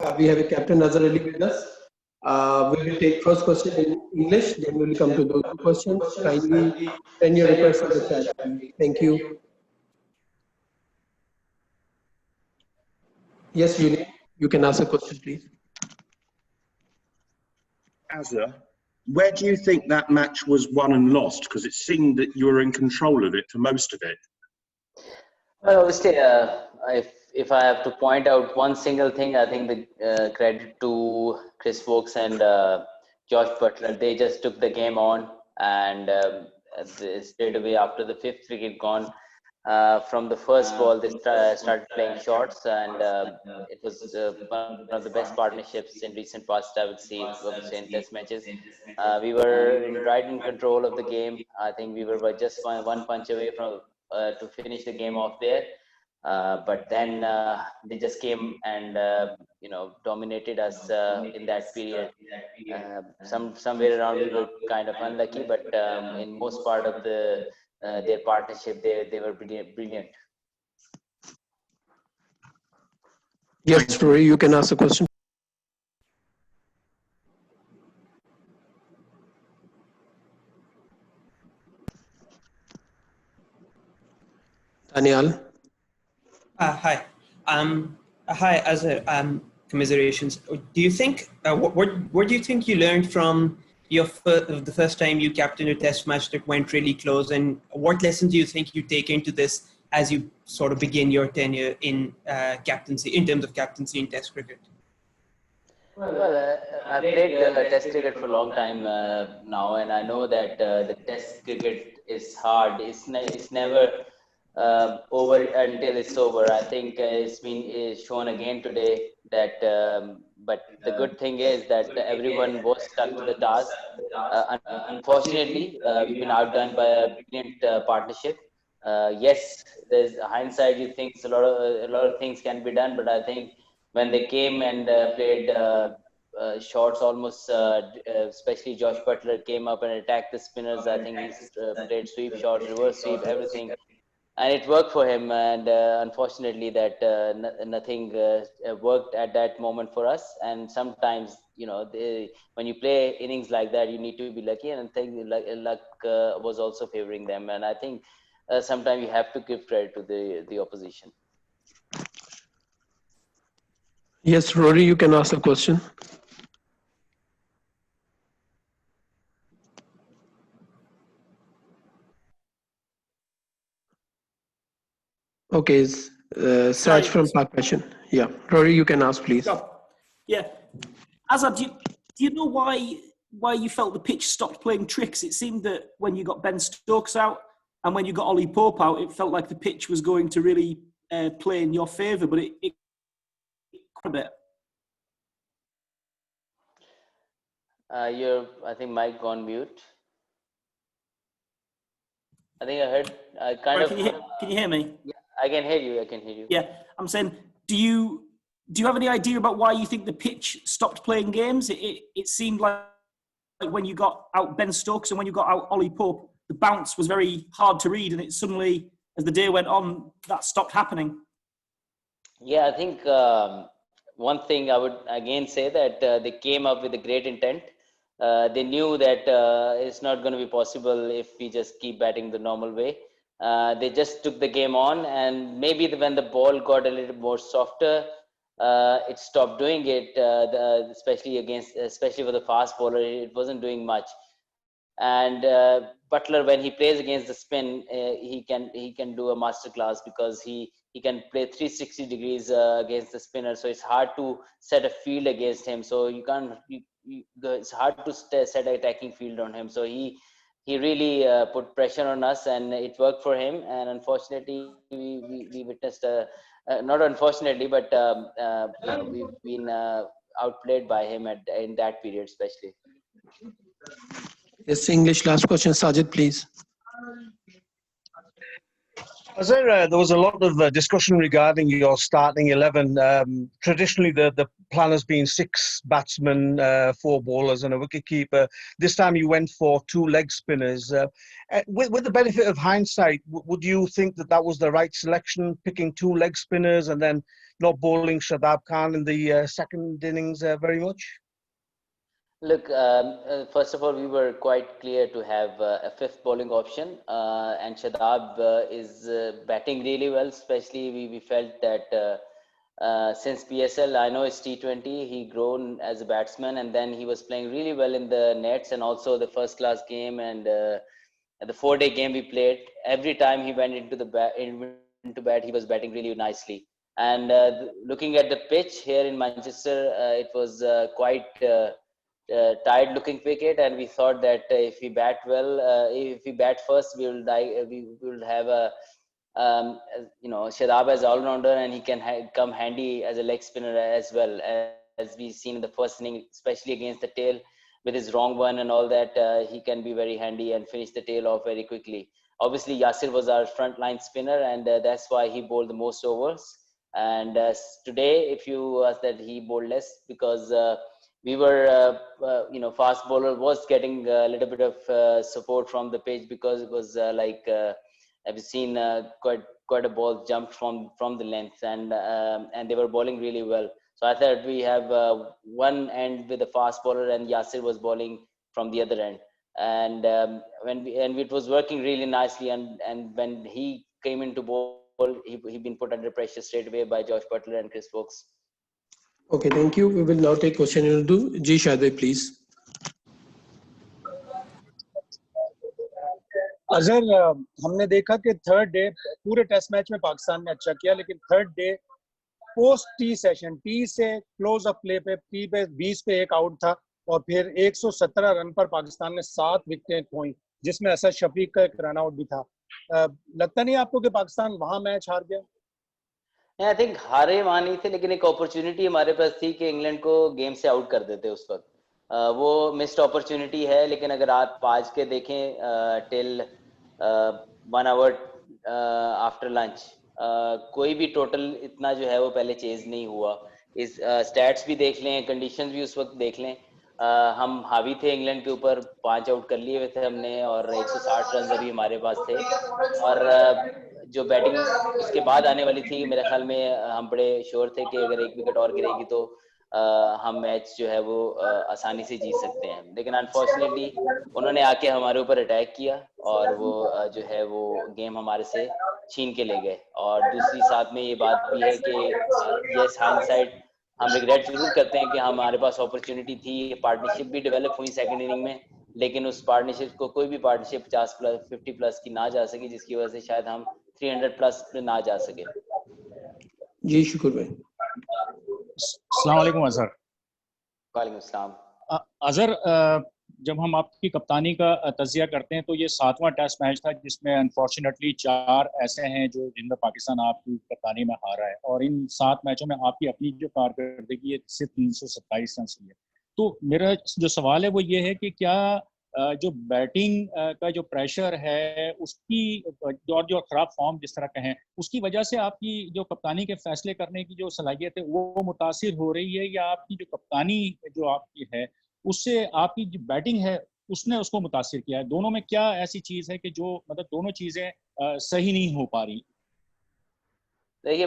We have a Captain Nazar Ali with us. We will take first question in English, then we will come to those two questions. Kindly send your request in the chat, please. Thank you. Yes, you can ask a question, please. Azza, where do you think that match was won and lost? Because it seemed that you were in control of it for most of it. Well, obviously, if I have to point out one single thing, I think the credit to Chris Wokes and Josh Butler. They just took the game on, and straight away after the fifth wicket gone, from the first ball they started playing shots, and it was one of the best partnerships in recent past, I would say, obviously in test matches. We were right in control of the game. I think we were just one punch away from to finish the game off there, but then they just came and dominated us in that period. Somewhere around we were kind of unlucky, but in most part of their partnership, they were brilliant. Yes, Rory, you can ask a question. Daniel. Hi. Hi, Azhar. Commiserations. Do you think, what do you think you learned from the first time you captained a test match that went really close, and what lessons do you think you take into this as you sort of begin your tenure in captaincy, in terms of captaincy in test cricket? Well, I've played test cricket for a long time now, and I know that the test cricket is hard. It's never over until it's over. I think it's been shown again today that, but the good thing is that everyone was stuck to the task. Unfortunately, we've been outdone by a brilliant partnership. Yes, there's hindsight. You think a lot of things can be done, but I think when they came and played shots, almost especially Josh Butler came up and attacked the spinners. I think he's played sweep shots, reverse sweep, everything. And it worked for him, and unfortunately that nothing worked at that moment for us. And sometimes, when you play innings like that, you need to be lucky, and I think luck was also favoring them. And I think sometimes you have to give credit to the opposition. Yes, Rory, you can ask a question. Okay, Saj from Park Passion. Yeah, Rory, you can ask, please. Yeah, Azhar, do you know why you felt the pitch stopped playing tricks? It seemed that when you got Ben Stokes out and when you got Ollie Pope out, it felt like the pitch was going to really play in your favour, but it quite a bit. I think Mike gone mute. I think I heard. Kind of. Can you hear me? Yeah, I can hear you. I can hear you. Yeah, I'm saying, do you have any idea about why you think the pitch stopped playing games? It seemed like when you got out Ben Stokes and when you got out Ollie Pope, the bounce was very hard to read, and it suddenly, as the day went on, that stopped happening. Yeah, I think one thing I would again say that they came up with a great intent. They knew that it's not going to be possible if we just keep batting the normal way. They just took the game on, and maybe when the ball got a little more softer, it stopped doing it. Especially for the fast bowler, it wasn't doing much. And Butler, when he plays against the spin, he can do a masterclass because he can play 360 degrees against the spinner. So it's hard to set a field against him. So you can't. It's hard to set an attacking field on him. So he really put pressure on us, and it worked for him. And unfortunately, we witnessed not unfortunately, but we've been outplayed by him in that period, especially. Yes, English last question, Sajid, please. There was a lot of discussion regarding your starting 11. Traditionally, the plan has been 6 batsmen, 4 bowlers and a wicketkeeper. This time you went for 2 leg spinners. With the benefit of hindsight, would you think that was the right selection, picking 2 leg spinners and then not bowling Shadab Khan in the second innings very much? Look, first of all, we were quite clear to have a fifth bowling option, and Shadab is batting really well. Especially, we felt that since PSL, I know it's T20, he grown as a batsman, and then he was playing really well in the nets, and also the first class game and the 4-day game we played. Every time he went into bat, he was batting really nicely. And looking at the pitch here in Manchester, it was quite tired looking wicket, and we thought that if we bat well, if we bat first, we will have a Shadab as all-rounder, and he can come handy as a leg spinner as well, as we've seen in the first inning, especially against the tail with his wrong one and all that. He can be very handy and finish the tail off very quickly. Obviously, Yasir was our frontline spinner, and that's why he bowled the most overs. And today, if you ask that, he bowled less because we were, fast bowler was getting a little bit of support from the pitch, because it was I've seen quite a ball jumped from the length, and they were bowling really well. So I thought we have one end with a fast bowler, and Yasir was bowling from the other end, and it was working really nicely. And when he came into bowl, he been put under pressure straight away by Josh Butler and Chris Wokes. Okay, thank you. We will now take question in Urdu. Ji Shade, please. Azhar, हमने देखा कि third day पूरे test match में पाकिस्तान ने अच्छा किया, लेकिन third day post T session, T से क्लोज अप प्ले पे टी पे 20 पे एक आउट था, और फिर 117 रन पर पाकिस्तान ने 7 विकेटें खोई, जिसमें असद शफीक का एक रन आउट भी था। लगता नहीं आपको कि पाकिस्तान वहां मैच हार गया? आई थिंक हारे वहां नहीं थे, लेकिन एक अपॉर्चुनिटी हमारे पास थी कि इंग्लैंड को गेम से आउट कर देते उस वक्त। वो मिस्ड अपॉर्चुनिटी है, लेकिन अगर आप आज के देखें टिल 1 आवर आफ्टर लंच, कोई भी टोटल इतना जो है वो पहले चेज नहीं हुआ। इस स्टैट्स भी देख लें, कंडीशंस भी उस वक्त देख लें, हम हावी थे इंग्लैंड के ऊपर, 5 आउट कर लिए हुए थे हमने, और 160 रन अभी हमारे पास थे। और जो बैटिंग उसके बाद आने वाली थी, मेरे ख्याल में हम बड़े श्योर थे कि अगर एक विकेट और गिरेगी तो हम मैच जो है वो आसानी से जीत सकते हैं। लेकिन अनफॉर्चुनेटली उन्होंने आके हमारे ऊपर अटैक किया, और वो जो है वो गेम हमारे से छीन के ले गए। और दूसरी साथ में ये बात भी है कि यस, हाइंडसाइट हम रिग्रेट जरूर करते हैं कि हमारे पास अपॉर्चुनिटी थी, पार्टनरशिप भी डेवलप हुई सेकंड इनिंग में, लेकिन उस पार्टनरशिप को कोई भी पार्टनरशिप 50 प्लस 50 प्लस की ना जा सके, जिसकी वजह से शायद हम 300 प्लस पे ना जा सके। जी शुक्र भाई। अस्सलाम वालेकुम अजहर। वालेकुम अस्सलाम। अजहर, जब हम आपकी कप्तानी का तजिया करते हैं तो ये 7वां टेस्ट मैच था जिसमें अनफॉर्चुनेटली 4 ऐसे हैं जो जिनमें पाकिस्तान आपकी कप्तानी में हारा है, और इन 7 मैचों में आपकी अपनी जो कारकर्दगी है सिर्फ 327 रन की है। तो मेरा जो सवाल है वो ये है कि क्या जो बैटिंग का जो प्रेशर है उसकी और जो खराब फॉर्म जिस तरह का है उसकी वजह से आपकी जो कप्तानी के फैसले करने की जो सलाहियत है वो मुतासिर हो रही है, या आपकी जो कप्तानी जो आपकी है उससे आपकी जो बैटिंग है उसने उसको मुतासिर किया है? दोनों में क्या ऐसी चीज है कि जो मतलब दोनों चीजें सही नहीं हो पा रही? देखिए,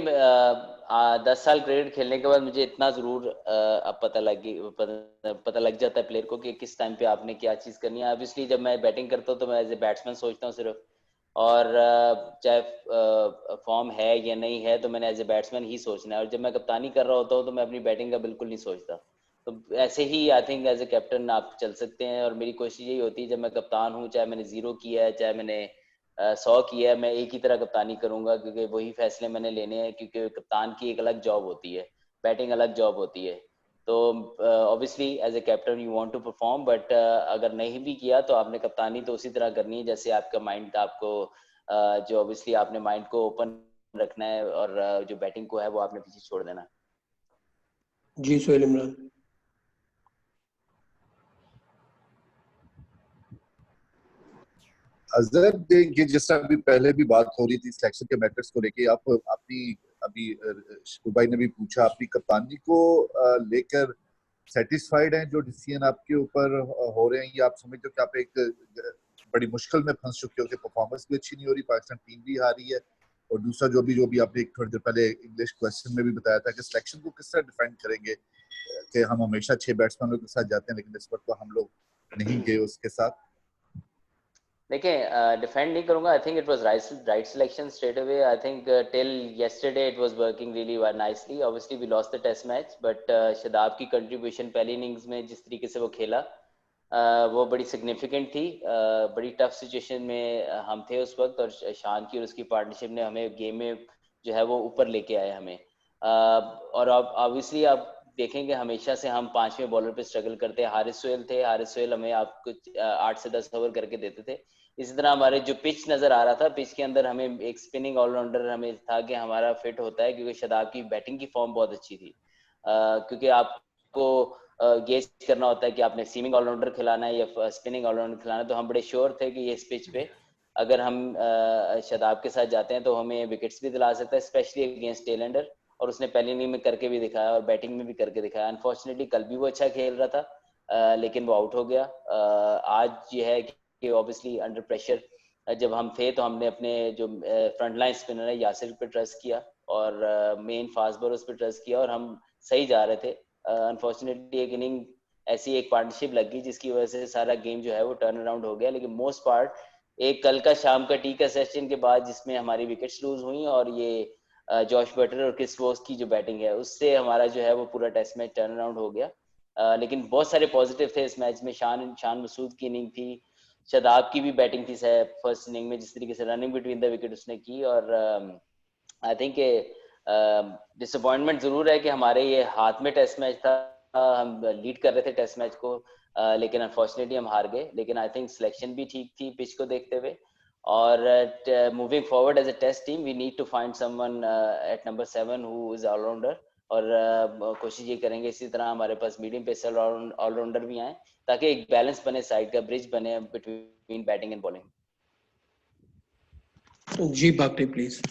10 साल क्रिकेट खेलने के बाद मुझे इतना जरूर अब पता लग जाता है प्लेयर को कि किस टाइम पे आपने क्या चीज करनी है। ऑब्वियसली जब मैं बैटिंग करता हूँ तो मैं एज ए बैट्समैन सोचता हूँ सिर्फ, और चाहे फॉर्म है या नहीं है तो मैंने एज ए बैट्समैन ही सोचना है। और जब मैं कप्तानी कर रहा होता हूँ तो मैं अपनी बैटिंग का बिल्कुल नहीं सोचता। तो ऐसे ही I think as a captain आप चल सकते हैं, और मेरी कोशिश यही होती है जब मैं कप्तान हूँ, चाहे मैंने 0 किया है चाहे मैंने 100 किया है, मैं एक ही तरह कप्तानी करूंगा, क्योंकि वही फैसले मैंने लेने हैं। क्योंकि कप्तान की एक अलग जॉब होती है, बैटिंग अलग जॉब होती है। तो obviously as a captain you want to perform, but अगर नहीं भी किया तो आपने कप्तानी तो उसी तरह करनी है जैसे आपका माइंड आपको जो ऑब्वियसली आपने माइंड को ओपन रखना है, और जो बैटिंग को है वो आपने पीछे छोड़ देना। जी सोहेल इमरान। अजहर, ये जिस तरह अभी पहले भी बात हो रही थी सिलेक्शन के मैटर्स को लेके, आप अपनी अभी शुक्र भाई ने भी पूछा, अपनी कप्तानी को लेकर सेटिस्फाइड हैं जो डिसीजन आपके ऊपर हो रहे हैं, या आप समझते हो कि आप एक बड़ी मुश्किल में फंस चुके हो कि परफॉर्मेंस भी अच्छी नहीं हो रही, पाकिस्तान टीम भी हारी है और दूसरा जो भी आपने एक थोड़ी देर पहले इंग्लिश क्वेश्चन में भी बताया था कि सिलेक्शन को किस तरह डिफाइन करेंगे कि हम हमेशा 6 बैट्समैनों के साथ जाते हैं लेकिन इस वक्त तो हम लोग नहीं गए उसके साथ। देखिए डिफेंड नहीं करूंगा, I think it was right selection straight away. I think till yesterday it was working really nicely. Obviously we lost the test match, but Shadab की कंट्रीब्यूशन पहली इनिंग्स में जिस तरीके से वो खेला वो बड़ी सिग्निफिकेंट थी। बड़ी टफ सिचुएशन में हम थे उस वक्त, और शान की और उसकी पार्टनरशिप ने हमें गेम में जो है वो ऊपर लेके आए हमें। और अब ऑब्वियसली आप देखेंगे हमेशा से हम 5वें बॉलर पे स्ट्रगल करते हैं। हारिस सोहेल थे, हारिस सोहेल हमें आप कुछ 8 से 10 ओवर करके देते थे। इसी तरह हमारे जो पिच नजर आ रहा था, पिच के अंदर हमें एक स्पिनिंग ऑलराउंडर हमें था कि हमारा फिट होता है, क्योंकि शादाब की बैटिंग की फॉर्म बहुत अच्छी थी। क्योंकि आपको गेज करना होता है कि आपने सीमिंग ऑलराउंडर खिलाना है या स्पिनिंग ऑलराउंडर खिलाना है। तो हम बड़े श्योर थे कि ये इस पिच पे अगर हम शादाब के साथ जाते हैं तो हमें विकेट्स भी दिला सकता है, स्पेशली अगेंस्ट टेलेंडर। और उसने पहली इनिंग में करके भी दिखाया और बैटिंग में भी करके दिखाया। अनफॉर्चुनेटली कल भी वो अच्छा खेल रहा था, लेकिन वो आउट हो गया। आज ये है कि ऑब्वियसली अंडर प्रेशर जब हम थे तो हमने अपने जो फ्रंट लाइन स्पिनर है यासिर पे ट्रस्ट किया और मेन फास्ट बॉलर्स पे ट्रस्ट किया, और हम सही जा रहे थे। अनफॉर्चुनेटली एक इनिंग ऐसी एक पार्टनरशिप लग गई जिसकी वजह से सारा गेम जो है वो टर्न अराउंड हो गया। लेकिन मोस्ट पार्ट एक कल का शाम का टी का सेशन के बाद जिसमें हमारी विकेट्स लूज हुई और ये जॉश बटलर और क्रिस वोक्स की जो बैटिंग है उससे हमारा जो है वो पूरा टेस्ट मैच टर्न अराउंड हो गया। लेकिन बहुत सारे पॉजिटिव थे इस मैच में। शान मसूद की इनिंग थी, शादाब की भी बैटिंग थी फर्स्ट इनिंग में, जिस तरीके से रनिंग बिटवीन द विकेट उसने की। और आई थिंक डिसअपॉइंटमेंट जरूर है कि हमारे ये हाथ में टेस्ट मैच था, हम लीड कर रहे थे टेस्ट मैच को, लेकिन अनफॉर्चुनेटली हम हार गए। लेकिन आई थिंक सिलेक्शन भी ठीक थी पिच को देखते हुए। और moving forward as a test team we need to find someone at number 7 who is allrounder. और कोशिश ये करेंगे इसी तरह हमारे पास मीडियम पेसर ऑलराउंडर भी आए ताकि एक बैलेंस बने, साइड का ब्रिज बने बिटवीन बैटिंग एंड बॉलिंग। जी बाकी प्लीज।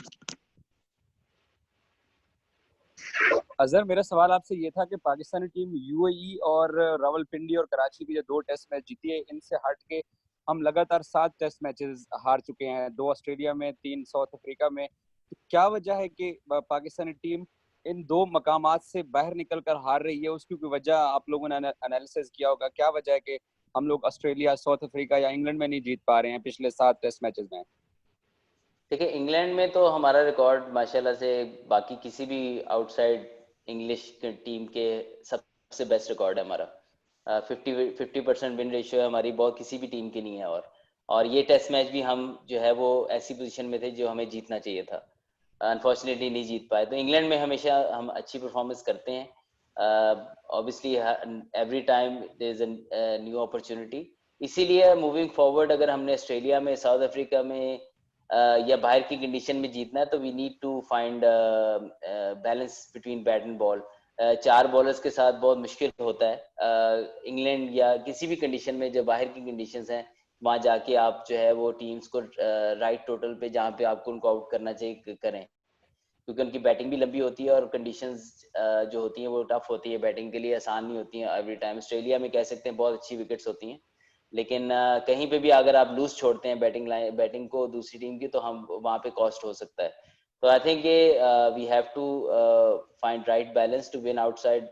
अजहर, मेरा सवाल आपसे ये था कि पाकिस्तानी टीम यूएई और रावलपिंडी और कराची की जो 2 टेस्ट मैच जीती है, इनसे हट के हम लगातार 7 टेस्ट मैचेस हार चुके हैं, 2 ऑस्ट्रेलिया में, 3 साउथ अफ्रीका में। तो क्या वजह है कि पाकिस्तानी टीम इन 2 मकामात से बाहर निकल कर हार रही है? उसकी कोई वजह आप लोगों ने एनालिसिस किया होगा? क्या वजह है कि हम लोग ऑस्ट्रेलिया, साउथ अफ्रीका या इंग्लैंड में नहीं जीत पा रहे हैं पिछले 7 टेस्ट मैचेस में? देखिए इंग्लैंड में तो हमारा रिकॉर्ड माशाल्लाह से बाकी किसी भी आउटसाइड इंग्लिश टीम के सबसे बेस्ट रिकॉर्ड है हमारा। 50% विन रेशियो है हमारी, बहुत किसी भी टीम की नहीं है। और ये टेस्ट मैच भी हम जो है वो ऐसी पोजीशन में थे जो हमें जीतना चाहिए था, अनफॉर्चुनेटली नहीं जीत पाए। तो इंग्लैंड में हमेशा हम अच्छी परफॉर्मेंस करते हैं। Obviously every time there is a new opportunity. इसीलिए मूविंग फॉरवर्ड अगर हमने ऑस्ट्रेलिया में, साउथ अफ्रीका में या बाहर की कंडीशन में जीतना है तो we need to find balance between bat and ball. 4 bowlers के साथ बहुत मुश्किल होता है इंग्लैंड या किसी भी कंडीशन में। जो बाहर की कंडीशंस हैं वहां जाके आप जो है वो टीम्स को राइट टोटल पे जहाँ पे आपको उनको आउट करना चाहिए करें, क्योंकि उनकी बैटिंग भी लंबी होती है और कंडीशंस जो होती हैं वो टफ होती है, बैटिंग के लिए आसान नहीं होती हैं एवरी टाइम। ऑस्ट्रेलिया में कह सकते हैं बहुत अच्छी विकेट्स होती हैं, लेकिन कहीं पे भी अगर आप लूज छोड़ते हैं बैटिंग को दूसरी टीम की तो हम वहाँ पे कॉस्ट हो सकता है। तो I think we have to find right balance to win outside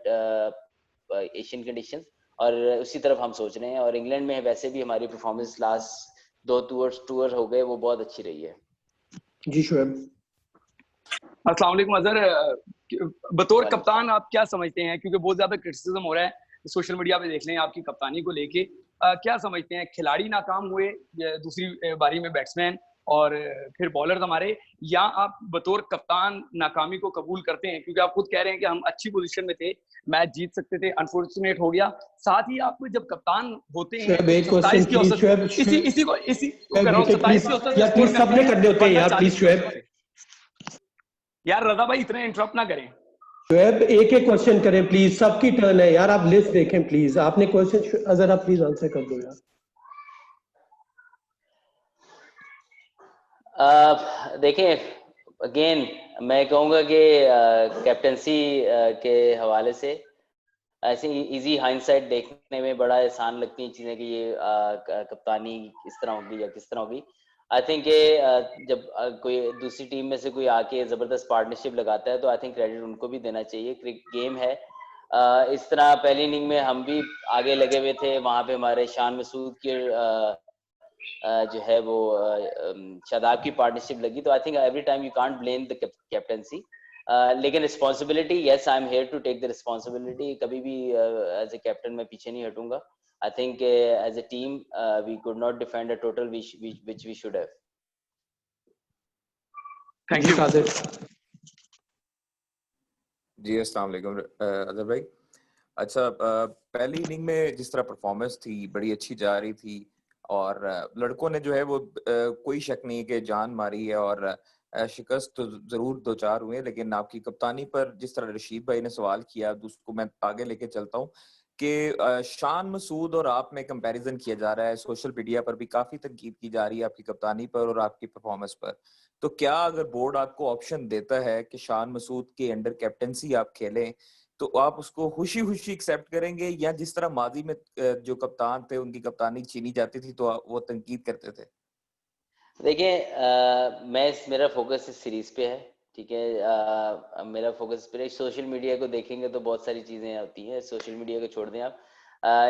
Asian conditions, और उसी तरफ हम सोच रहे हैं। और इंग्लैंड में वैसे भी हमारी परफॉर्मेंस लास्ट 2 टूर हो गए वो बहुत अच्छी रही है। जी शुएब। अस्सलाम वालेकुम अजहर, बतौर कप्तान आप क्या समझते हैं, क्योंकि बहुत ज्यादा क्रिटिसिज्म हो रहा है सोशल मीडिया पे देख लें आपकी कप्तानी को लेके, क्या समझते हैं? खिलाड़ी नाकाम हुए दूसरी बारी में, बैट्समैन और फिर बॉलर हमारे, या आप बतौर कप्तान नाकामी को कबूल करते हैं? क्योंकि आप खुद कह रहे हैं कि हम अच्छी पोजीशन में थे, मैच जीत सकते थे, अनफॉर्चुनेट हो गया। साथ ही आप जब कप्तान होते हैं 27 की औसत, इसी को कर रहा हूं, 27 की औसत यार प्लीज सबने करने होते हैं यार, प्लीज शुएब। यार रजा भाई इतने इंटरप्ट ना करें। शुएब एक एक क्वेश्चन करें प्लीज, सबकी टर्न है यार, आप लिस्ट देखें प्लीज। आपने क्वेश्चन अजहर आप प्लीज आंसर कर दो यार। देखिए अगेन मैं कहूँगा कि कैप्टनसी के हवाले से ऐसे इजी हाइंडसाइट देखने में बड़ा आसान लगती हैं चीज़ें कि ये कप्तानी इस तरह होगी या किस तरह होगी। आई थिंक ये जब कोई दूसरी टीम में से कोई आके जबरदस्त पार्टनरशिप लगाता है तो आई थिंक क्रेडिट उनको भी देना चाहिए। गेम है, इस तरह पहली इनिंग में हम भी आगे लगे हुए थे, वहां पे हमारे शान मसूद के जो है वो शादाब की पार्टनरशिप लगी, तो I think every time you can't blame the captaincy, लेकिन responsibility, yes I am here to take the responsibility, कभी भी एज ए कैप्टन मैं पीछे नहीं हटूंगा। I think as a team we could not defend a total which we should have. Thank you. जी अस्सलाम वालेकुम अजहर भाई। अच्छा, पहली इनिंग में जिस तरह परफॉर्मेंस थी बड़ी अच्छी जा रही थी और लड़कों ने जो है वो कोई शक नहीं कि जान मारी है और शिकस्त तो जरूर दो चार हुए, लेकिन आपकी कप्तानी पर जिस तरह रशीद भाई ने सवाल किया उसको मैं आगे लेके चलता हूँ कि शान मसूद और आप में कंपैरिजन किया जा रहा है, सोशल मीडिया पर भी काफी तनकीद की जा रही है आपकी कप्तानी पर और आपकी परफॉर्मेंस पर, तो क्या अगर बोर्ड आपको ऑप्शन देता है कि शान मसूद के अंडर कैप्टेंसी आप खेलें तो आप उसको खुशी खुशी एक्सेप्ट करेंगे, या जिस तरह माजी में जो कप्तान थे उनकी कप्तानी छीनी जाती थी तो वो तनकीद करते थे? देखिए मेरा फोकस इस सीरीज पे है, ठीक है, मेरा फोकस पे, सोशल मीडिया को देखेंगे तो बहुत सारी चीजें होती हैं, सोशल मीडिया को छोड़ दें आप।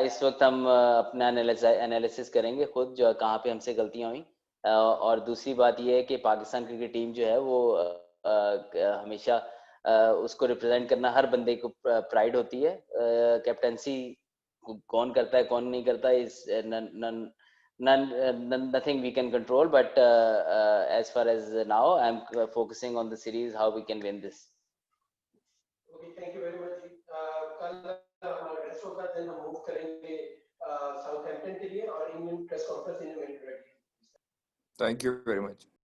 इस वक्त हम अपना एनालिसिस करेंगे खुद जो कहाँ पे हमसे गलतियां हुई, और दूसरी बात यह है कि पाकिस्तान क्रिकेट टीम जो है वो हमेशा उसको रिप्रेजेंट करना हर बंदे को प्राइड होती है। कैप्टेंसी कौन करता है कौन नहीं करता is nothing we can control, but as far as now I'm focusing on the series, how we can win this. Okay, thank you very much. कल हमारा टेस्ट होगा, देन हम मूव करेंगे साउथहैम्पटन के लिए और England press conference in a minute. Thank you very much.